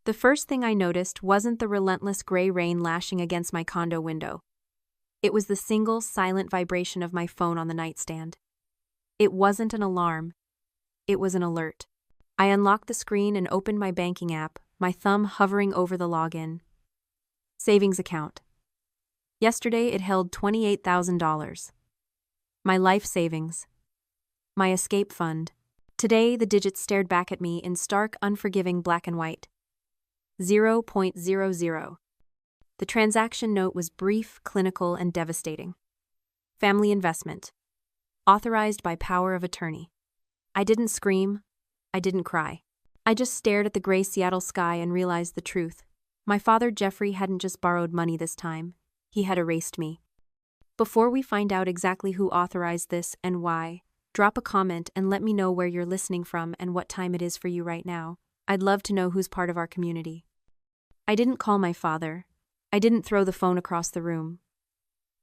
The first thing I noticed wasn't the relentless gray rain lashing against my condo window. It was the single, silent vibration of my phone on the nightstand. It wasn't an alarm. It was an alert. I unlocked the screen and opened my banking app, my thumb hovering over the login. Savings account. Yesterday it held $28,000. My life savings. My escape fund. Today the digits stared back at me in stark, unforgiving black and white. 0.00. The transaction note was brief, clinical, and devastating. Family investment. Authorized by power of attorney. I didn't scream. I didn't cry. I just stared at the gray Seattle sky and realized the truth. My father, Jeffrey, hadn't just borrowed money this time. He had erased me. Before we find out exactly who authorized this and why, drop a comment and let me know where you're listening from and what time it is for you right now. I'd love to know who's part of our community. I didn't call my father. I didn't throw the phone across the room.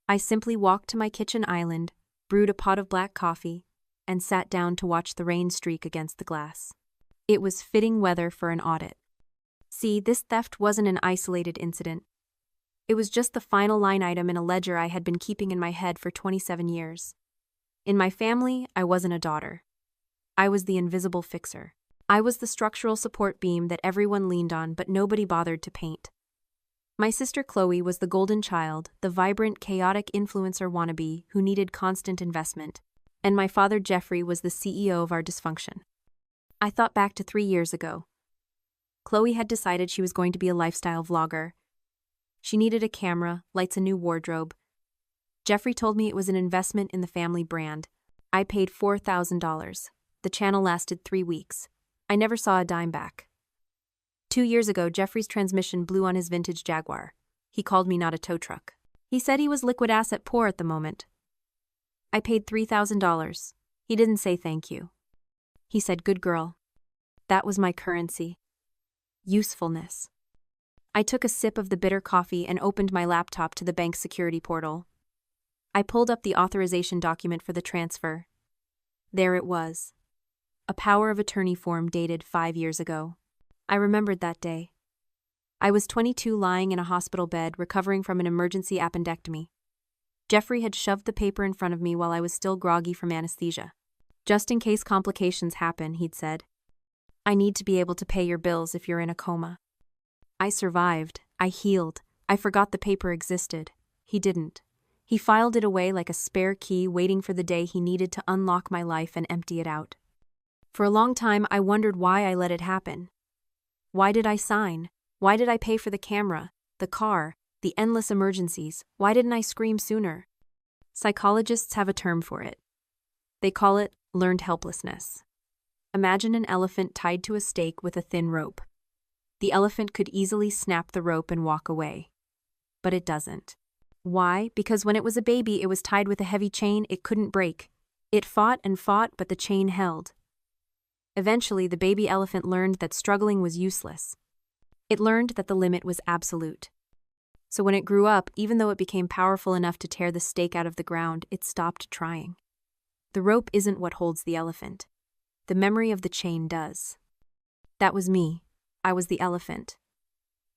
I simply walked to my kitchen island, brewed a pot of black coffee, and sat down to watch the rain streak against the glass. It was fitting weather for an audit. See, this theft wasn't an isolated incident. It was just the final line item in a ledger I had been keeping in my head for 27 years. In my family, I wasn't a daughter. I was the invisible fixer. I was the structural support beam that everyone leaned on but nobody bothered to paint. My sister Chloe was the golden child, the vibrant, chaotic influencer wannabe who needed constant investment, and my father Jeffrey was the CEO of our dysfunction. I thought back to 3 years ago. Chloe had decided she was going to be a lifestyle vlogger. She needed a camera, lights, a new wardrobe. Jeffrey told me it was an investment in the family brand. I paid $4,000. The channel lasted 3 weeks. I never saw a dime back. 2 years ago, Jeffrey's transmission blew on his vintage Jaguar. He called me not a tow truck. He said he was liquid asset poor at the moment. I paid $3,000. He didn't say thank you. He said, "Good girl." That was my currency. Usefulness. I took a sip of the bitter coffee and opened my laptop to the bank's security portal. I pulled up the authorization document for the transfer. There it was. A power of attorney form dated 5 years ago. I remembered that day. I was 22, lying in a hospital bed, recovering from an emergency appendectomy. Jeffrey had shoved the paper in front of me while I was still groggy from anesthesia. "Just in case complications happen," he'd said. "I need to be able to pay your bills if you're in a coma." I survived. I healed. I forgot the paper existed. He didn't. He filed it away like a spare key, waiting for the day he needed to unlock my life and empty it out. For a long time, I wondered why I let it happen. Why did I sign? Why did I pay for the camera, the car, the endless emergencies? Why didn't I scream sooner? Psychologists have a term for it. They call it learned helplessness. Imagine an elephant tied to a stake with a thin rope. The elephant could easily snap the rope and walk away. But it doesn't. Why? Because when it was a baby, it was tied with a heavy chain it couldn't break. It fought and fought, but the chain held. Eventually, the baby elephant learned that struggling was useless. It learned that the limit was absolute. So when it grew up, even though it became powerful enough to tear the stake out of the ground, it stopped trying. The rope isn't what holds the elephant. The memory of the chain does. That was me. I was the elephant.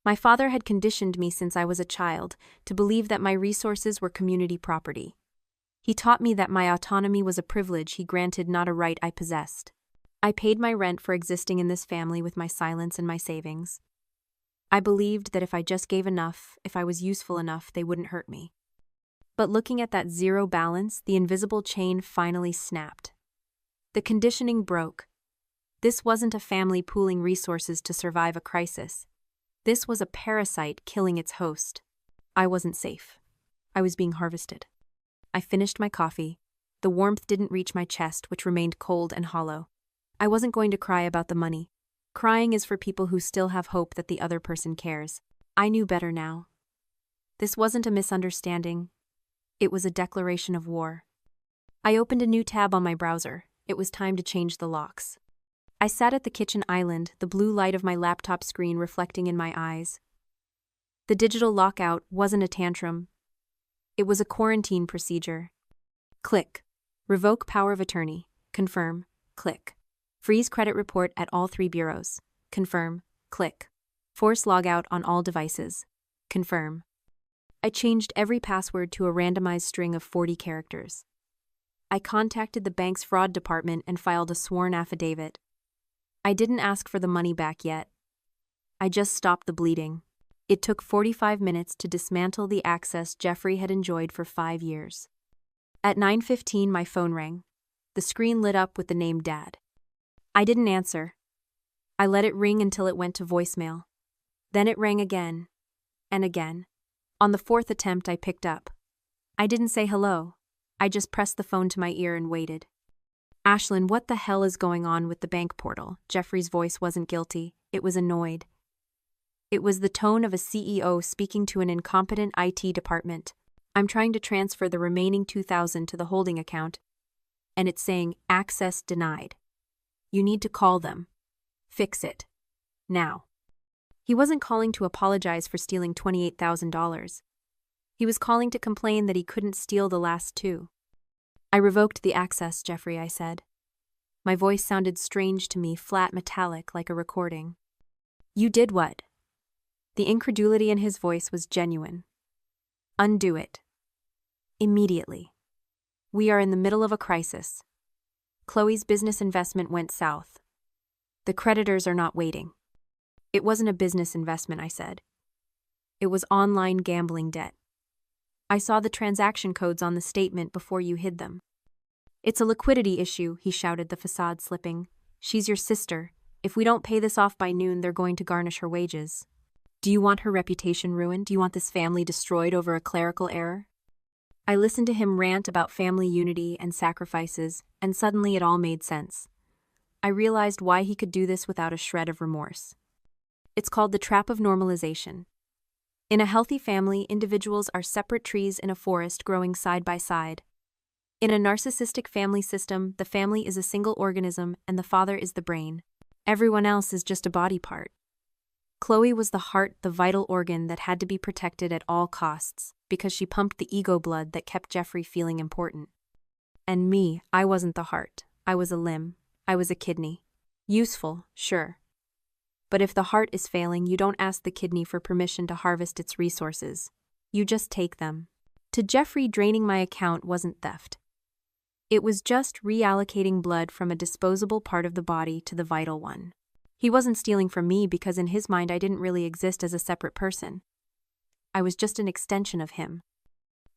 My father had conditioned me since I was a child to believe that my resources were community property. He taught me that my autonomy was a privilege he granted, not a right I possessed. I paid my rent for existing in this family with my silence and my savings. I believed that if I just gave enough, if I was useful enough, they wouldn't hurt me. But looking at that zero balance, the invisible chain finally snapped. The conditioning broke. This wasn't a family pooling resources to survive a crisis. This was a parasite killing its host. I wasn't safe. I was being harvested. I finished my coffee. The warmth didn't reach my chest, which remained cold and hollow. I wasn't going to cry about the money. Crying is for people who still have hope that the other person cares. I knew better now. This wasn't a misunderstanding. It was a declaration of war. I opened a new tab on my browser. It was time to change the locks. I sat at the kitchen island, the blue light of my laptop screen reflecting in my eyes. The digital lockout wasn't a tantrum. It was a quarantine procedure. Click. Revoke power of attorney. Confirm. Click. Freeze credit report at all 3 bureaus. Confirm. Click. Force logout on all devices. Confirm. I changed every password to a randomized string of 40 characters. I contacted the bank's fraud department and filed a sworn affidavit. I didn't ask for the money back yet. I just stopped the bleeding. It took 45 minutes to dismantle the access Jeffrey had enjoyed for 5 years. At 9:15, my phone rang. The screen lit up with the name Dad. I didn't answer. I let it ring until it went to voicemail. Then it rang again and again. On the 4th attempt, I picked up. I didn't say hello. I just pressed the phone to my ear and waited. Ashlyn, what the hell is going on with the bank portal? Jeffrey's voice wasn't guilty. It was annoyed. It was the tone of a CEO speaking to an incompetent IT department. I'm trying to transfer the remaining $2,000 to the holding account, and it's saying access denied. You need to call them. Fix it. Now. He wasn't calling to apologize for stealing $28,000. He was calling to complain that he couldn't steal the last two. I revoked the access, Jeffrey, I said. My voice sounded strange to me, flat metallic like a recording. You did what? The incredulity in his voice was genuine. Undo it. Immediately. We are in the middle of a crisis. Chloe's business investment went south. The creditors are not waiting. It wasn't a business investment, I said. It was online gambling debt. I saw the transaction codes on the statement before you hid them. It's a liquidity issue, he shouted, the facade slipping. She's your sister. If we don't pay this off by noon, they're going to garnish her wages. Do you want her reputation ruined? Do you want this family destroyed over a clerical error? I listened to him rant about family unity and sacrifices, and suddenly it all made sense. I realized why he could do this without a shred of remorse. It's called the trap of normalization. In a healthy family, individuals are separate trees in a forest growing side by side. In a narcissistic family system, the family is a single organism and the father is the brain. Everyone else is just a body part. Chloe was the heart, the vital organ that had to be protected at all costs, because she pumped the ego blood that kept Jeffrey feeling important. And me, I wasn't the heart. I was a limb. I was a kidney. Useful, sure. But if the heart is failing, you don't ask the kidney for permission to harvest its resources. You just take them. To Jeffrey, draining my account wasn't theft. It was just reallocating blood from a disposable part of the body to the vital one. He wasn't stealing from me because in his mind I didn't really exist as a separate person. I was just an extension of him.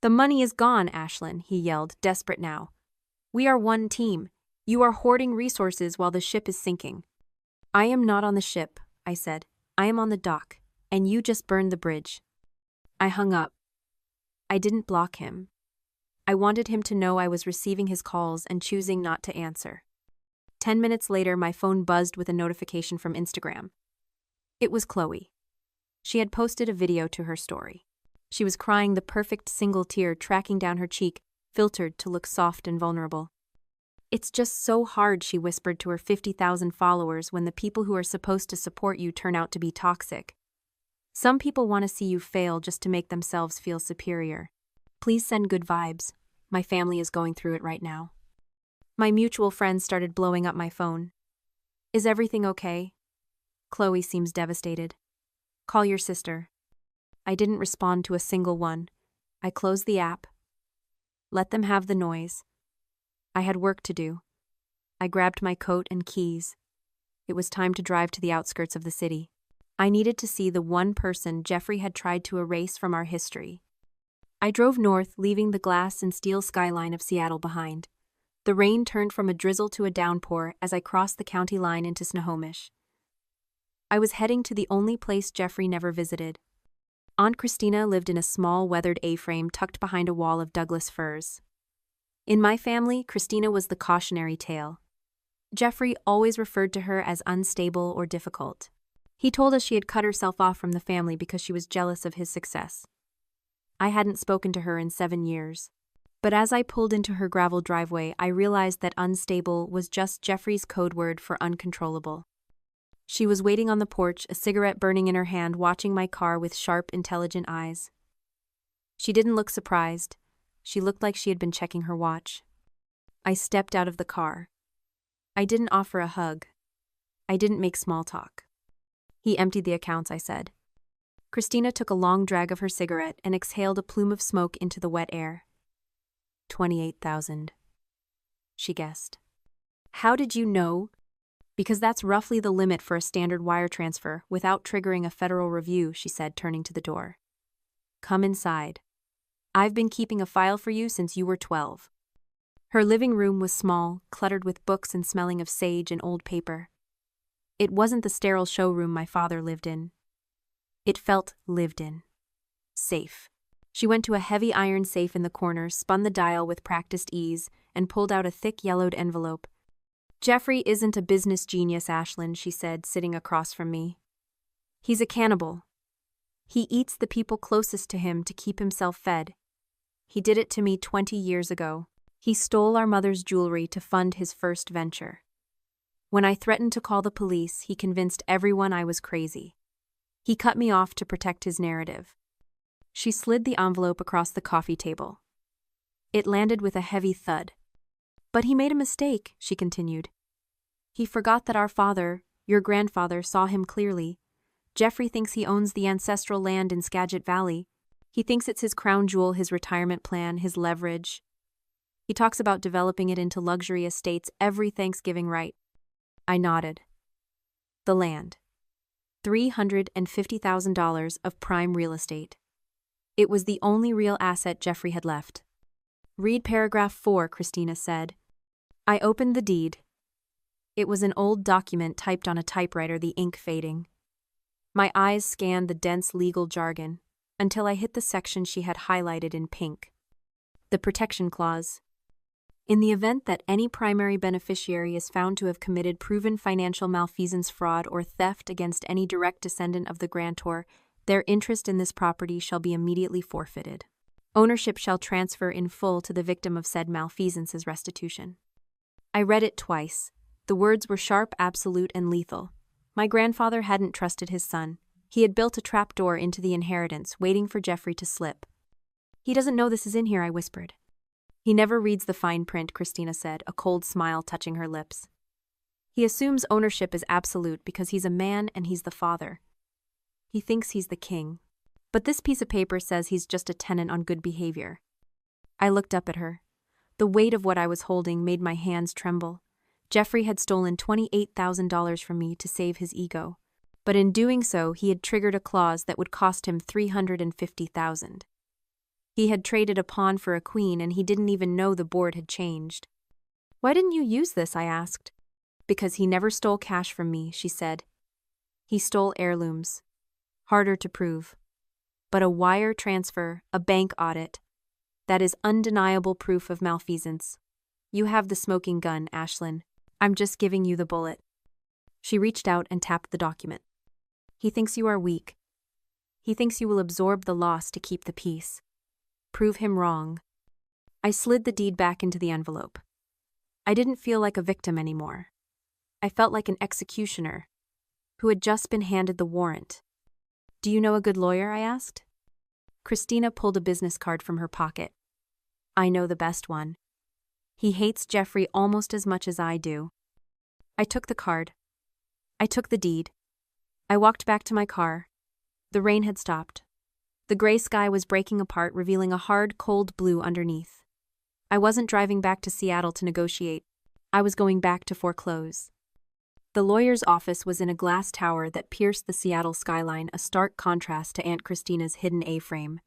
The money is gone, Ashlyn, he yelled, desperate now. We are one team. You are hoarding resources while the ship is sinking. I am not on the ship, I said. I am on the dock, and you just burned the bridge. I hung up. I didn't block him. I wanted him to know I was receiving his calls and choosing not to answer. 10 minutes later, my phone buzzed with a notification from Instagram. It was Chloe. She had posted a video to her story. She was crying, the perfect single tear tracking down her cheek, filtered to look soft and vulnerable. It's just so hard, she whispered to her 50,000 followers, when the people who are supposed to support you turn out to be toxic. Some people want to see you fail just to make themselves feel superior. Please send good vibes. My family is going through it right now. My mutual friends started blowing up my phone. Is everything okay? Chloe seems devastated. Call your sister. I didn't respond to a single one. I closed the app. Let them have the noise. I had work to do. I grabbed my coat and keys. It was time to drive to the outskirts of the city. I needed to see the one person Jeffrey had tried to erase from our history. I drove north, leaving the glass and steel skyline of Seattle behind. The rain turned from a drizzle to a downpour as I crossed the county line into Snohomish. I was heading to the only place Jeffrey never visited. Aunt Christina lived in a small, weathered A-frame tucked behind a wall of Douglas firs. In my family, Christina was the cautionary tale. Jeffrey always referred to her as unstable or difficult. He told us she had cut herself off from the family because she was jealous of his success. I hadn't spoken to her in 7 years. But as I pulled into her gravel driveway, I realized that unstable was just Jeffrey's code word for uncontrollable. She was waiting on the porch, a cigarette burning in her hand, watching my car with sharp, intelligent eyes. She didn't look surprised. She looked like she had been checking her watch. I stepped out of the car. I didn't offer a hug. I didn't make small talk. He emptied the accounts, I said. Christina took a long drag of her cigarette and exhaled a plume of smoke into the wet air. 28,000. She guessed. How did you know? Because that's roughly the limit for a standard wire transfer without triggering a federal review, she said, turning to the door. Come inside. I've been keeping a file for you since you were 12. Her living room was small, cluttered with books and smelling of sage and old paper. It wasn't the sterile showroom my father lived in. It felt lived in. Safe. She went to a heavy iron safe in the corner, spun the dial with practiced ease, and pulled out a thick yellowed envelope. Jeffrey isn't a business genius, Ashlyn, she said, sitting across from me. He's a cannibal. He eats the people closest to him to keep himself fed. He did it to me 20 years ago. He stole our mother's jewelry to fund his first venture. When I threatened to call the police, he convinced everyone I was crazy. He cut me off to protect his narrative. She slid the envelope across the coffee table. It landed with a heavy thud. But he made a mistake, she continued. He forgot that our father, your grandfather, saw him clearly. Jeffrey thinks he owns the ancestral land in Skagit Valley. He thinks it's his crown jewel, his retirement plan, his leverage. He talks about developing it into luxury estates every Thanksgiving right. I nodded. The land. $350,000 of prime real estate. It was the only real asset Jeffrey had left. Read paragraph 4, Christina said. I opened the deed. It was an old document typed on a typewriter, the ink fading. My eyes scanned the dense legal jargon until I hit the section she had highlighted in pink. The protection clause. In the event that any primary beneficiary is found to have committed proven financial malfeasance, fraud, or theft against any direct descendant of the grantor, their interest in this property shall be immediately forfeited. Ownership shall transfer in full to the victim of said malfeasance as restitution. I read it twice. The words were sharp, absolute, and lethal. My grandfather hadn't trusted his son. He had built a trapdoor into the inheritance, waiting for Jeffrey to slip. He doesn't know this is in here, I whispered. He never reads the fine print, Christina said, a cold smile touching her lips. He assumes ownership is absolute because he's a man and he's the father. He thinks he's the king. But this piece of paper says he's just a tenant on good behavior. I looked up at her. The weight of what I was holding made my hands tremble. Jeffrey had stolen $28,000 from me to save his ego. But in doing so, he had triggered a clause that would cost him $350,000. He had traded a pawn for a queen, and he didn't even know the board had changed. Why didn't you use this? I asked. Because he never stole cash from me, she said. He stole heirlooms. Harder to prove. But a wire transfer, a bank audit, that is undeniable proof of malfeasance. You have the smoking gun, Ashlyn. I'm just giving you the bullet. She reached out and tapped the document. He thinks you are weak. He thinks you will absorb the loss to keep the peace. Prove him wrong. I slid the deed back into the envelope. I didn't feel like a victim anymore. I felt like an executioner who had just been handed the warrant. Do you know a good lawyer? I asked. Christina pulled a business card from her pocket. I know the best one. He hates Jeffrey almost as much as I do. I took the card. I took the deed. I walked back to my car. The rain had stopped. The gray sky was breaking apart, revealing a hard, cold blue underneath. I wasn't driving back to Seattle to negotiate. I was going back to foreclose. The lawyer's office was in a glass tower that pierced the Seattle skyline, a stark contrast to Aunt Christina's hidden A-frame.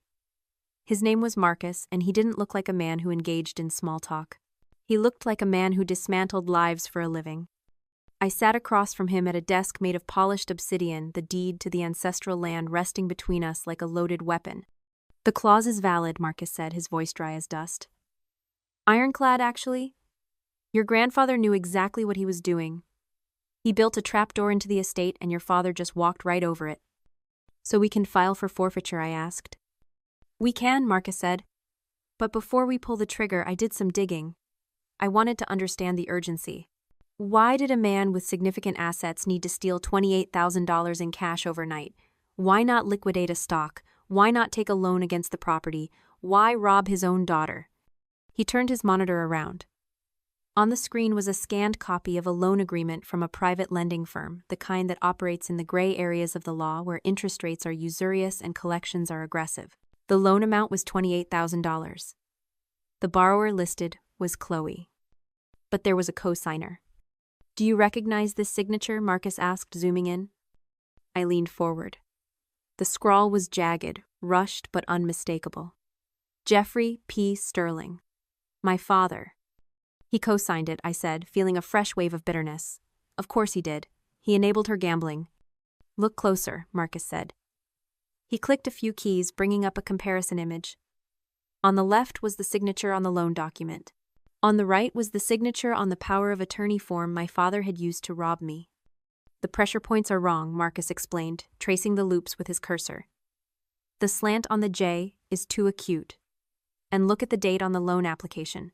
His name was Marcus, and he didn't look like a man who engaged in small talk. He looked like a man who dismantled lives for a living. I sat across from him at a desk made of polished obsidian, the deed to the ancestral land resting between us like a loaded weapon. The clause is valid, Marcus said, his voice dry as dust. Ironclad, actually. Your grandfather knew exactly what he was doing. He built a trapdoor into the estate, and your father just walked right over it. So we can file for forfeiture, I asked. We can, Marcus said. But before we pull the trigger, I did some digging. I wanted to understand the urgency. Why did a man with significant assets need to steal $28,000 in cash overnight? Why not liquidate a stock? Why not take a loan against the property? Why rob his own daughter? He turned his monitor around. On the screen was a scanned copy of a loan agreement from a private lending firm, the kind that operates in the gray areas of the law where interest rates are usurious and collections are aggressive. The loan amount was $28,000. The borrower listed was Chloe. But there was a co-signer. "Do you recognize this signature?" Marcus asked, zooming in. I leaned forward. The scrawl was jagged, rushed but unmistakable. Jeffrey P. Sterling. My father. "He co-signed it," I said, feeling a fresh wave of bitterness. "Of course he did. He enabled her gambling." "Look closer," Marcus said. He clicked a few keys, bringing up a comparison image. On the left was the signature on the loan document. On the right was the signature on the power of attorney form my father had used to rob me. "The pressure points are wrong," Marcus explained, tracing the loops with his cursor. "The slant on the J is too acute. And look at the date on the loan application.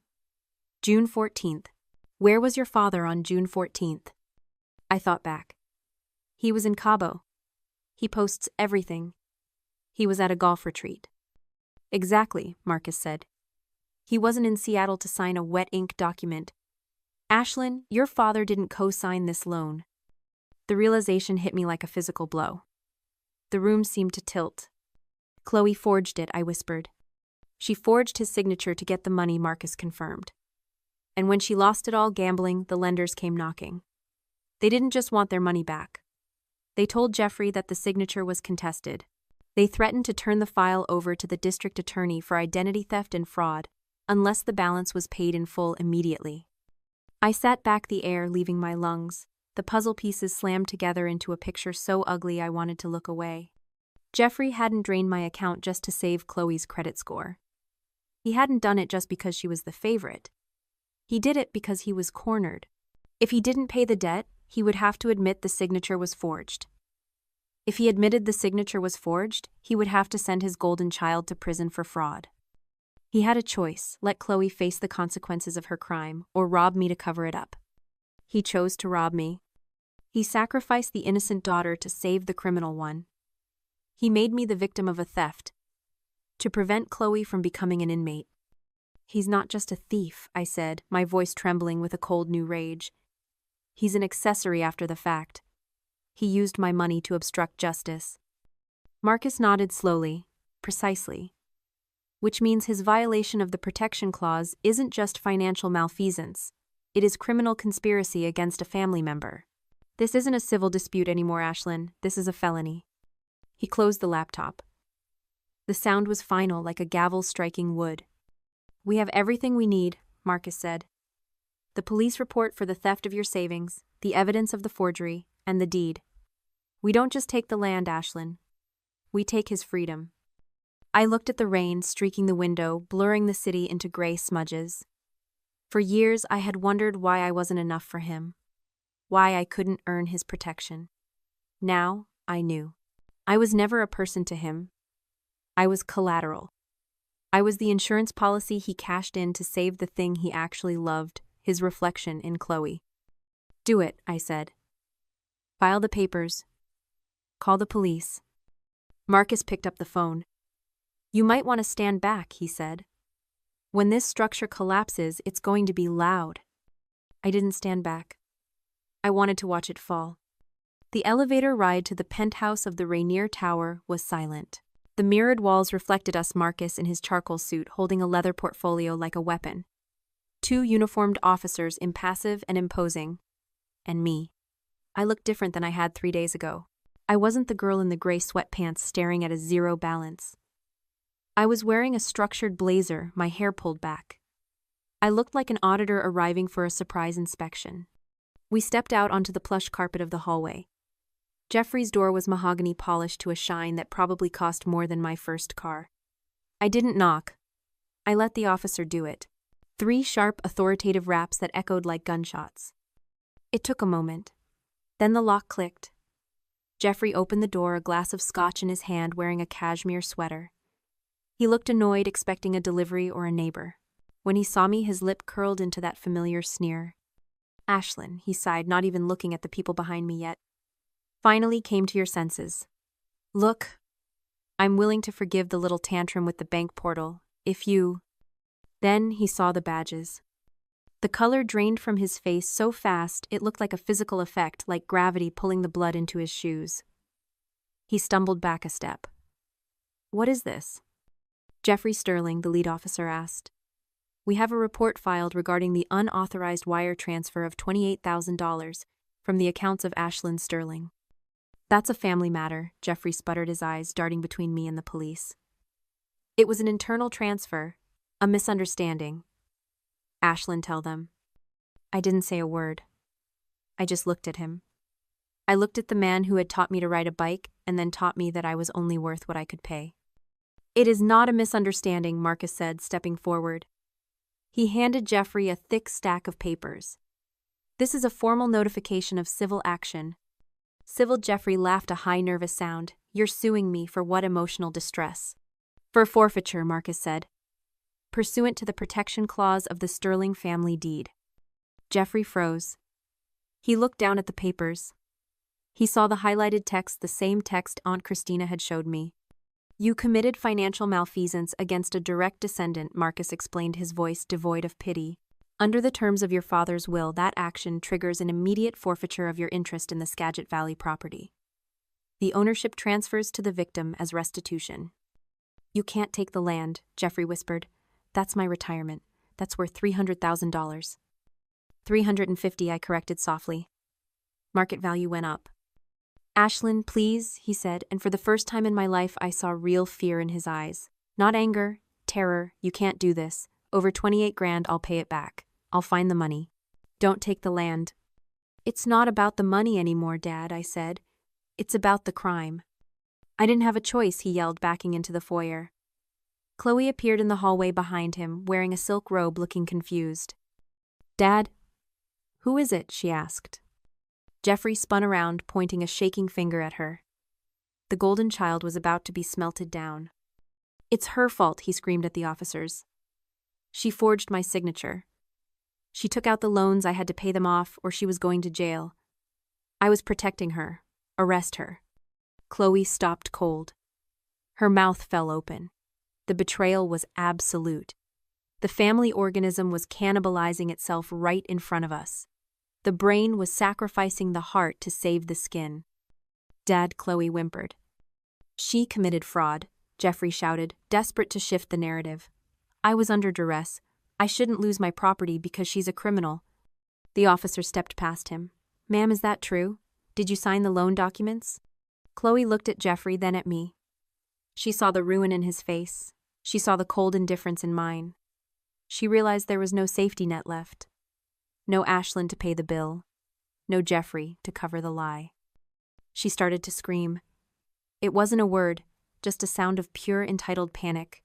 June 14th. Where was your father on June 14th? I thought back. He was in Cabo. He posts everything. He was at a golf retreat. Exactly, Marcus said. He wasn't in Seattle to sign a wet ink document. Ashlyn, your father didn't co-sign this loan. The realization hit me like a physical blow. The room seemed to tilt. Chloe forged it, I whispered. She forged his signature to get the money, Marcus confirmed. And when she lost it all gambling, the lenders came knocking. They didn't just want their money back. They told Jeffrey that the signature was contested. They threatened to turn the file over to the district attorney for identity theft and fraud, unless the balance was paid in full immediately. I sat back, the air leaving my lungs. The puzzle pieces slammed together into a picture so ugly I wanted to look away. Jeffrey hadn't drained my account just to save Chloe's credit score. He hadn't done it just because she was the favorite. He did it because he was cornered. If he didn't pay the debt, he would have to admit the signature was forged. If he admitted the signature was forged, he would have to send his golden child to prison for fraud. He had a choice: let Chloe face the consequences of her crime, or rob me to cover it up. He chose to rob me. He sacrificed the innocent daughter to save the criminal one. He made me the victim of a theft, to prevent Chloe from becoming an inmate. He's not just a thief, I said, my voice trembling with a cold new rage. He's an accessory after the fact. He used my money to obstruct justice. Marcus nodded slowly. Precisely. Which means his violation of the protection clause isn't just financial malfeasance. It is criminal conspiracy against a family member. This isn't a civil dispute anymore, Ashlyn. This is a felony. He closed the laptop. The sound was final, like a gavel striking wood. We have everything we need, Marcus said. The police report for the theft of your savings, the evidence of the forgery, and the deed. We don't just take the land, Ashlyn. We take his freedom. I looked at the rain streaking the window, blurring the city into gray smudges. For years, I had wondered why I wasn't enough for him. Why I couldn't earn his protection. Now, I knew. I was never a person to him. I was collateral. I was the insurance policy he cashed in to save the thing he actually loved, his reflection in Chloe. Do it, I said. File the papers. Call the police. Marcus picked up the phone. You might want to stand back, he said. When this structure collapses, it's going to be loud. I didn't stand back. I wanted to watch it fall. The elevator ride to the penthouse of the Rainier Tower was silent. The mirrored walls reflected us, Marcus in his charcoal suit, holding a leather portfolio like a weapon. 2 uniformed officers, impassive and imposing. And me. I looked different than I had 3 days ago. I wasn't the girl in the gray sweatpants staring at a zero balance. I was wearing a structured blazer, my hair pulled back. I looked like an auditor arriving for a surprise inspection. We stepped out onto the plush carpet of the hallway. Jeffrey's door was mahogany polished to a shine that probably cost more than my first car. I didn't knock. I let the officer do it. 3 sharp, authoritative raps that echoed like gunshots. It took a moment. Then the lock clicked. Jeffrey opened the door, a glass of scotch in his hand, wearing a cashmere sweater. He looked annoyed, expecting a delivery or a neighbor. When he saw me, his lip curled into that familiar sneer. Ashlyn, he sighed, not even looking at the people behind me yet. Finally came to your senses. Look, I'm willing to forgive the little tantrum with the bank portal, if you... Then he saw the badges. The color drained from his face so fast it looked like a physical effect, like gravity pulling the blood into his shoes. He stumbled back a step. "What is this?" Jeffrey Sterling, the lead officer, asked. "We have a report filed regarding the unauthorized wire transfer of $28,000 from the accounts of Ashlyn Sterling." "That's a family matter," Jeffrey sputtered, his eyes darting between me and the police. "It was an internal transfer, a misunderstanding." "Ashlyn, tell them." I didn't say a word. I just looked at him. I looked at the man who had taught me to ride a bike and then taught me that I was only worth what I could pay. "It is not a misunderstanding," Marcus said, stepping forward. He handed Jeffrey a thick stack of papers. "This is a formal notification of civil action." Civil. Jeffrey laughed, a high nervous sound. "You're suing me for what emotional distress?" "For forfeiture," Marcus said, "pursuant to the protection clause of the Sterling family deed." Jeffrey froze. He looked down at the papers. He saw the highlighted text, the same text Aunt Christina had showed me. "You committed financial malfeasance against a direct descendant," Marcus explained, his voice devoid of pity. "Under the terms of your father's will, that action triggers an immediate forfeiture of your interest in the Skagit Valley property. The ownership transfers to the victim as restitution." "You can't take the land," Jeffrey whispered. "That's my retirement. That's worth $300,000. $350," I corrected softly. Market value went up. "Ashlyn, please," he said, and for the first time in my life I saw real fear in his eyes. Not anger, terror. "You can't do this. Over 28 grand, I'll pay it back. I'll find the money. Don't take the land." "It's not about the money anymore, Dad," I said. "It's about the crime." "I didn't have a choice," he yelled, backing into the foyer. Chloe appeared in the hallway behind him, wearing a silk robe, looking confused. "Dad?" "Who is it?" she asked. Jeffrey spun around, pointing a shaking finger at her. The golden child was about to be smelted down. "It's her fault," he screamed at the officers. "She forged my signature. She took out the loans, I had to pay them off, or she was going to jail. I was protecting her. Arrest her." Chloe stopped cold. Her mouth fell open. The betrayal was absolute. The family organism was cannibalizing itself right in front of us. The brain was sacrificing the heart to save the skin. "Dad," Chloe whimpered. "She committed fraud," Jeffrey shouted, desperate to shift the narrative. "I was under duress. I shouldn't lose my property because she's a criminal." The officer stepped past him. "Ma'am, is that true? Did you sign the loan documents?" Chloe looked at Jeffrey, then at me. She saw the ruin in his face. She saw the cold indifference in mine. She realized there was no safety net left. No Ashlyn to pay the bill. No Jeffrey to cover the lie. She started to scream. It wasn't a word, just a sound of pure entitled panic.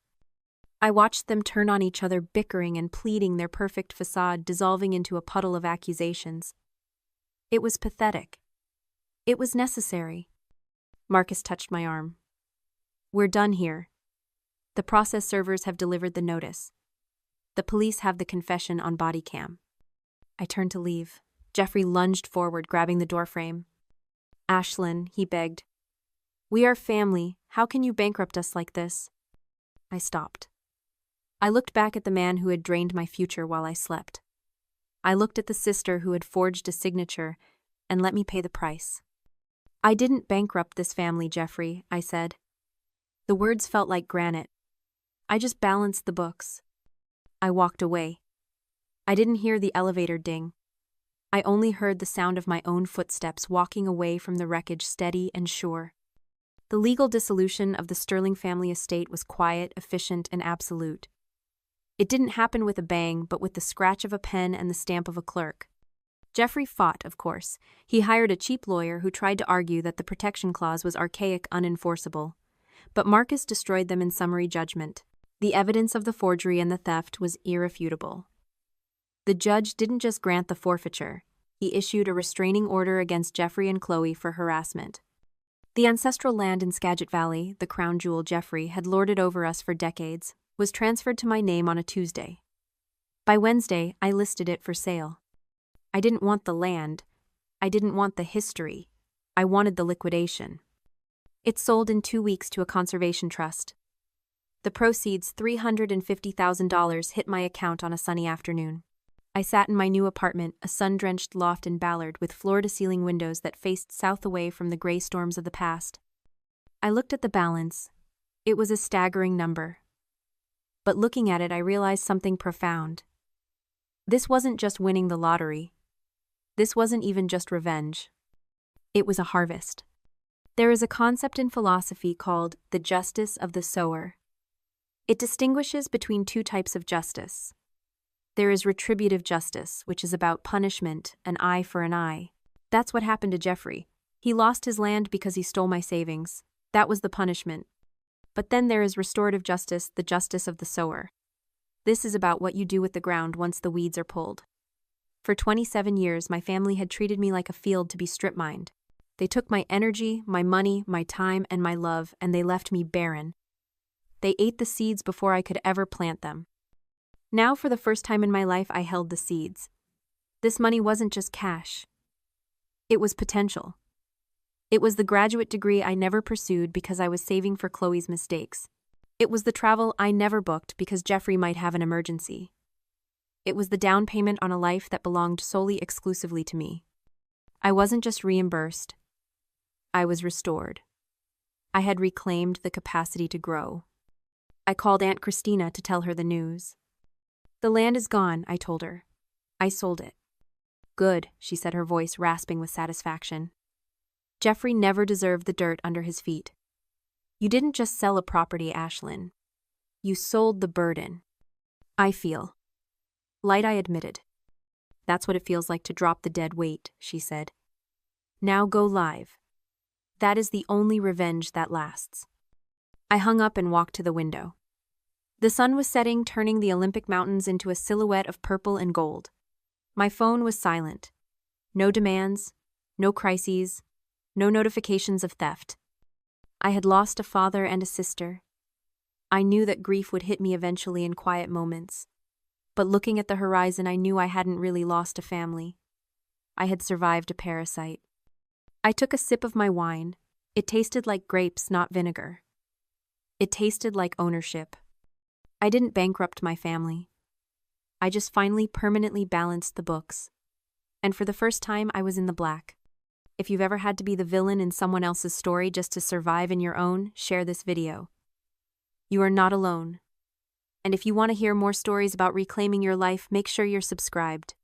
I watched them turn on each other, bickering and pleading, their perfect facade dissolving into a puddle of accusations. It was pathetic. It was necessary. Marcus touched my arm. "We're done here. The process servers have delivered the notice. The police have the confession on body cam." I turned to leave. Jeffrey lunged forward, grabbing the doorframe. "Ashlyn," he begged. "We are family. How can you bankrupt us like this?" I stopped. I looked back at the man who had drained my future while I slept. I looked at the sister who had forged a signature and let me pay the price. "I didn't bankrupt this family, Jeffrey," I said. The words felt like granite. "I just balanced the books." I walked away. I didn't hear the elevator ding. I only heard the sound of my own footsteps walking away from the wreckage, steady and sure. The legal dissolution of the Sterling family estate was quiet, efficient, and absolute. It didn't happen with a bang, but with the scratch of a pen and the stamp of a clerk. Jeffrey fought, of course. He hired a cheap lawyer who tried to argue that the protection clause was archaic, unenforceable. But Marcus destroyed them in summary judgment. The evidence of the forgery and the theft was irrefutable. The judge didn't just grant the forfeiture. He issued a restraining order against Jeffrey and Chloe for harassment. The ancestral land in Skagit Valley, the crown jewel Jeffrey had lorded over us for decades, was transferred to my name on a Tuesday. By Wednesday, I listed it for sale. I didn't want the land. I didn't want the history. I wanted the liquidation. It sold in 2 weeks to a conservation trust. The proceeds, $350,000, hit my account on a sunny afternoon. I sat in my new apartment, a sun-drenched loft in Ballard with floor-to-ceiling windows that faced south away from the gray storms of the past. I looked at the balance. It was a staggering number. But looking at it, I realized something profound. This wasn't just winning the lottery. This wasn't even just revenge. It was a harvest. There is a concept in philosophy called the justice of the sower. It distinguishes between two types of justice. There is retributive justice, which is about punishment, an eye for an eye. That's what happened to Jeffrey. He lost his land because he stole my savings. That was the punishment. But then there is restorative justice, the justice of the sower. This is about what you do with the ground once the weeds are pulled. For 27 years, my family had treated me like a field to be strip-mined. They took my energy, my money, my time, and my love, and they left me barren. They ate the seeds before I could ever plant them. Now, for the first time in my life, I held the seeds. This money wasn't just cash. It was potential. It was the graduate degree I never pursued because I was saving for Chloe's mistakes. It was the travel I never booked because Jeffrey might have an emergency. It was the down payment on a life that belonged solely exclusively to me. I wasn't just reimbursed. I was restored. I had reclaimed the capacity to grow. I called Aunt Christina to tell her the news. The land is gone, I told her. I sold it. Good, she said, her voice rasping with satisfaction. Jeffrey never deserved the dirt under his feet. You didn't just sell a property, Ashlyn. You sold the burden. I feel light, I admitted. That's what it feels like to drop the dead weight, she said. Now go live. That is the only revenge that lasts. I hung up and walked to the window. The sun was setting, turning the Olympic Mountains into a silhouette of purple and gold. My phone was silent. No demands, no crises, no notifications of theft. I had lost a father and a sister. I knew that grief would hit me eventually in quiet moments. But looking at the horizon, I knew I hadn't really lost a family. I had survived a parasite. I took a sip of my wine. It tasted like grapes, not vinegar. It tasted like ownership. I didn't bankrupt my family. I just finally permanently balanced the books. And for the first time, I was in the black. If you've ever had to be the villain in someone else's story just to survive in your own, share this video. You are not alone. And if you want to hear more stories about reclaiming your life, make sure you're subscribed.